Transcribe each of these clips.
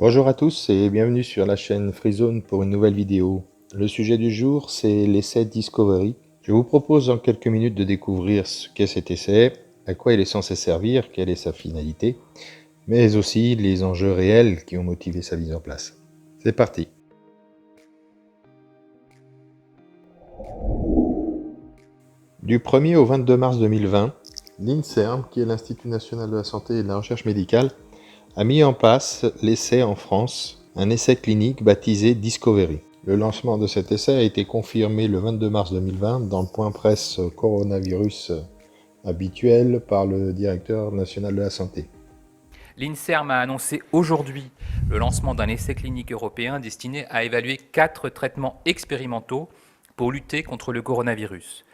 Bonjour à tous et bienvenue sur la chaîne FreeZone pour une nouvelle vidéo. Le sujet du jour, c'est l'essai Discovery. Je vous propose en quelques minutes de découvrir ce qu'est cet essai, à quoi il est censé servir, quelle est sa finalité, mais aussi les enjeux réels qui ont motivé sa mise en place. C'est parti! Du 1er au 22 mars 2020, l'INSERM, qui est l'Institut national de la santé et de la recherche médicale, a mis en place l'essai en France, un essai clinique baptisé Discovery. Le lancement de cet essai a été confirmé le 22 mars 2020 dans le point presse coronavirus habituel par le directeur national de la santé. L'INSERM a annoncé aujourd'hui le lancement d'un essai clinique européen destiné à évaluer 4 traitements expérimentaux pour lutter contre le coronavirus.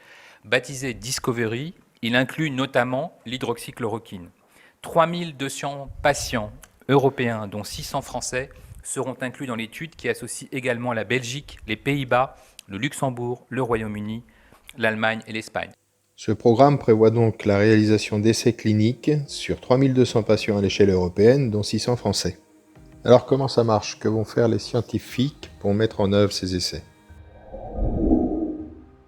Baptisé Discovery, il inclut notamment l'hydroxychloroquine. 3200 patients européens, dont 600 français, seront inclus dans l'étude qui associe également la Belgique, les Pays-Bas, le Luxembourg, le Royaume-Uni, l'Allemagne et l'Espagne. Ce programme prévoit donc la réalisation d'essais cliniques sur 3200 patients à l'échelle européenne, dont 600 français. Alors comment ça marche? Que vont faire les scientifiques pour mettre en œuvre ces essais?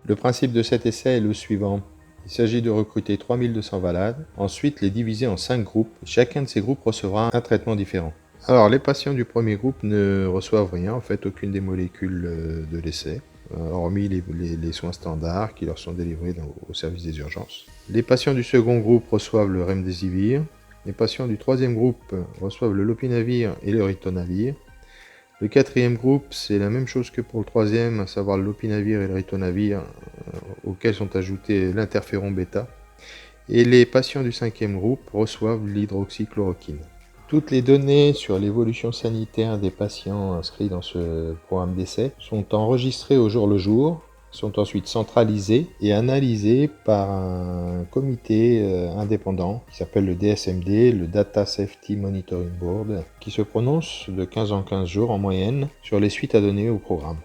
Le principe de cet essai est le suivant. Il s'agit de recruter 3200 malades, ensuite les diviser en 5 groupes. Chacun de ces groupes recevra un traitement différent. Alors les patients du premier groupe ne reçoivent rien, en fait aucune des molécules de l'essai, hormis les soins standards qui leur sont délivrés au service des urgences. Les patients du second groupe reçoivent le remdesivir. Les patients du troisième groupe reçoivent le lopinavir et le ritonavir. Le quatrième groupe, c'est la même chose que pour le troisième, à savoir le lopinavir et le ritonavir, auxquels sont ajoutés l'interféron bêta. Et les patients du cinquième groupe reçoivent l'hydroxychloroquine. Toutes les données sur l'évolution sanitaire des patients inscrits dans ce programme d'essai sont enregistrées au jour le jour, sont ensuite centralisées et analysées par un comité indépendant qui s'appelle le DSMD, le Data Safety Monitoring Board, qui se prononce de 15 en 15 jours en moyenne sur les suites à donner au programme.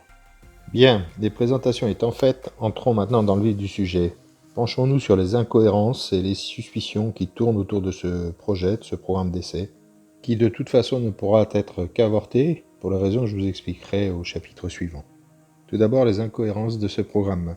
Bien, les présentations étant faites, entrons maintenant dans le vif du sujet. Penchons-nous sur les incohérences et les suspicions qui tournent autour de ce projet, de ce programme d'essai, qui de toute façon ne pourra être qu'avorté, pour les raisons que je vous expliquerai au chapitre suivant. Tout d'abord, les incohérences de ce programme.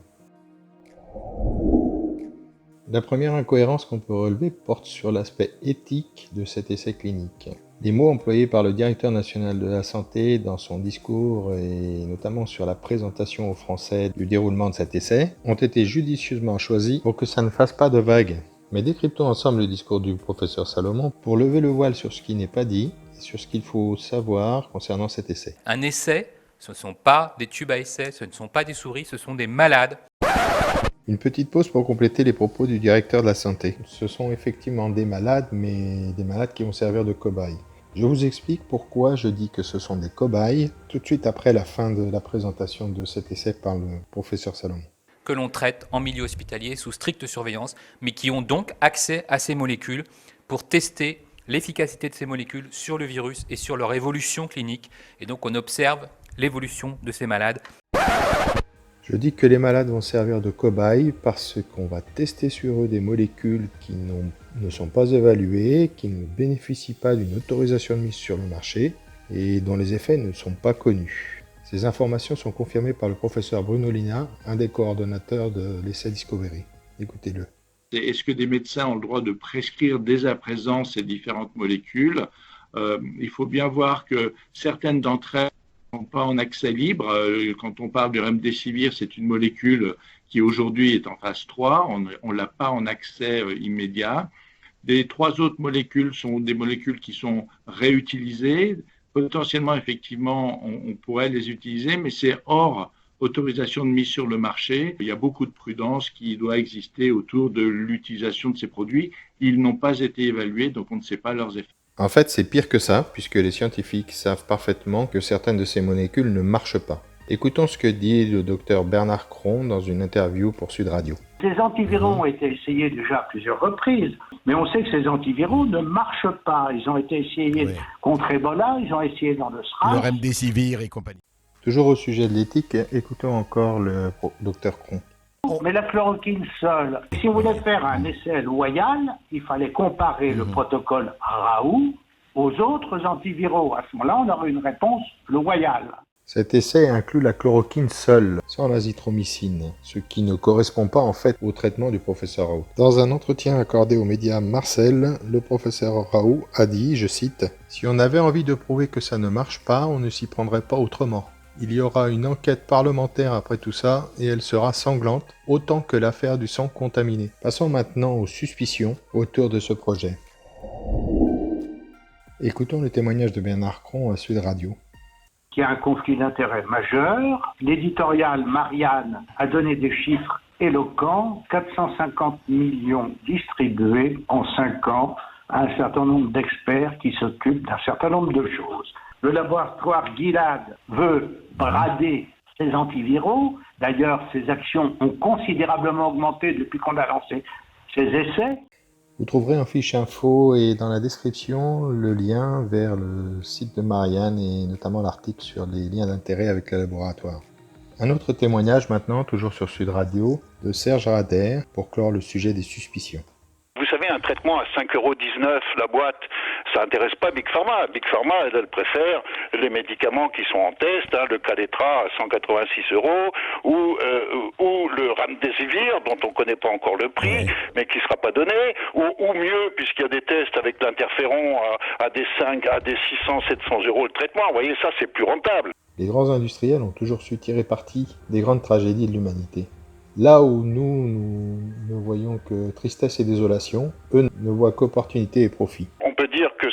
La première incohérence qu'on peut relever porte sur l'aspect éthique de cet essai clinique. Les mots employés par le directeur national de la santé dans son discours et notamment sur la présentation aux Français du déroulement de cet essai ont été judicieusement choisis pour que ça ne fasse pas de vagues. Mais décryptons ensemble le discours du professeur Salomon pour lever le voile sur ce qui n'est pas dit et sur ce qu'il faut savoir concernant cet essai. Un essai, ce ne sont pas des tubes à essai, ce ne sont pas des souris, ce sont des malades. Une petite pause pour compléter les propos du directeur de la santé. Ce sont effectivement des malades, mais des malades qui vont servir de cobayes. Je vous explique pourquoi je dis que ce sont des cobayes tout de suite après la fin de la présentation de cet essai par le professeur Salomon. Que l'on traite en milieu hospitalier sous stricte surveillance, mais qui ont donc accès à ces molécules pour tester l'efficacité de ces molécules sur le virus et sur leur évolution clinique. Et donc on observe l'évolution de ces malades. Je dis que les malades vont servir de cobayes parce qu'on va tester sur eux des molécules qui ne sont pas évaluées, qui ne bénéficient pas d'une autorisation de mise sur le marché et dont les effets ne sont pas connus. Ces informations sont confirmées par le professeur Bruno Lina, un des coordonnateurs de l'essai Discovery. Écoutez-le. Est-ce que des médecins ont le droit de prescrire dès à présent ces différentes molécules? Il faut bien voir que certaines d'entre elles ne sont pas en accès libre. Quand on parle du remdesivir, c'est une molécule qui aujourd'hui est en phase 3. On ne l'a pas en accès immédiat. Les 3 autres molécules sont des molécules qui sont réutilisées. Potentiellement, effectivement, on pourrait les utiliser, mais c'est hors autorisation de mise sur le marché. Il y a beaucoup de prudence qui doit exister autour de l'utilisation de ces produits. Ils n'ont pas été évalués, donc on ne sait pas leurs effets. En fait, c'est pire que ça, puisque les scientifiques savent parfaitement que certaines de ces molécules ne marchent pas. Écoutons ce que dit le docteur Bernard Cron dans une interview pour Sud Radio. Ces antiviraux ont été essayés déjà à plusieurs reprises, mais on sait que ces antiviraux ne marchent pas. Ils ont été essayés contre Ebola, ils ont essayé dans le SRAS. Le remdesivir et compagnie. Toujours au sujet de l'éthique, écoutons encore le docteur Cron. Mais la chloroquine seule, si on voulait faire un essai loyal, il fallait comparer le protocole Raoult aux autres antiviraux. À ce moment-là, on aurait une réponse loyale. Cet essai inclut la chloroquine seule, sans l'azithromycine, ce qui ne correspond pas en fait au traitement du professeur Raoult. Dans un entretien accordé aux médias Marcel, le professeur Raoult a dit, je cite, « Si on avait envie de prouver que ça ne marche pas, on ne s'y prendrait pas autrement. Il y aura une enquête parlementaire après tout ça, et elle sera sanglante, autant que l'affaire du sang contaminé. Passons maintenant aux suspicions autour de ce projet. » Écoutons le témoignage de Bernard Cron à Sud Radio. Qu'il y a un conflit d'intérêts majeur. L'éditorial Marianne a donné des chiffres éloquents, 450 millions distribués en 5 ans à un certain nombre d'experts qui s'occupent d'un certain nombre de choses. Le laboratoire Gilead veut brader ces antiviraux. D'ailleurs, ces actions ont considérablement augmenté depuis qu'on a lancé ces essais. Vous trouverez en fiche info et dans la description le lien vers le site de Marianne et notamment l'article sur les liens d'intérêt avec le laboratoire. Un autre témoignage maintenant, toujours sur Sud Radio, de Serge Rader pour clore le sujet des suspicions. Vous savez, un traitement à 5,19 € la boîte, ça intéresse pas Big Pharma. Big Pharma, elle préfère les médicaments qui sont en test, le Caletra à 186 € ou le Remdesivir, dont on connaît pas encore le prix, mais qui sera pas donné, ou mieux, puisqu'il y a des tests avec l'interféron à des 600, 700 € le traitement. Vous voyez, ça, c'est plus rentable. Les grands industriels ont toujours su tirer parti des grandes tragédies de l'humanité. Là où nous ne voyons que tristesse et désolation, eux ne voient qu'opportunité et profit. On peut dire que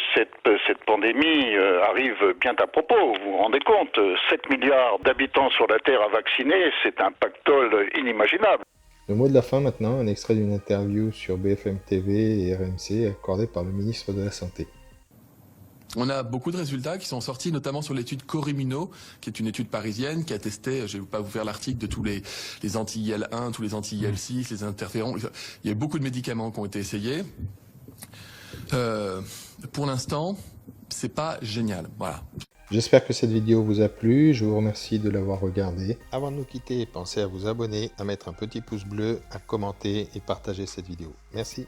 cette pandémie arrive bien à propos, vous vous rendez compte, 7 milliards d'habitants sur la Terre à vacciner, c'est un pactole inimaginable. Le mot de la fin maintenant, un extrait d'une interview sur BFM TV et RMC accordée par le ministre de la Santé. On a beaucoup de résultats qui sont sortis, notamment sur l'étude Corimino, qui est une étude parisienne qui a testé, je ne vais pas vous faire l'article, de tous les anti-IL1, tous les anti-IL6, les interférons. Il y a beaucoup de médicaments qui ont été essayés. Pour l'instant, c'est pas génial. Voilà. J'espère que cette vidéo vous a plu, je vous remercie de l'avoir regardée. Avant de nous quitter, pensez à vous abonner, à mettre un petit pouce bleu, à commenter et partager cette vidéo. Merci.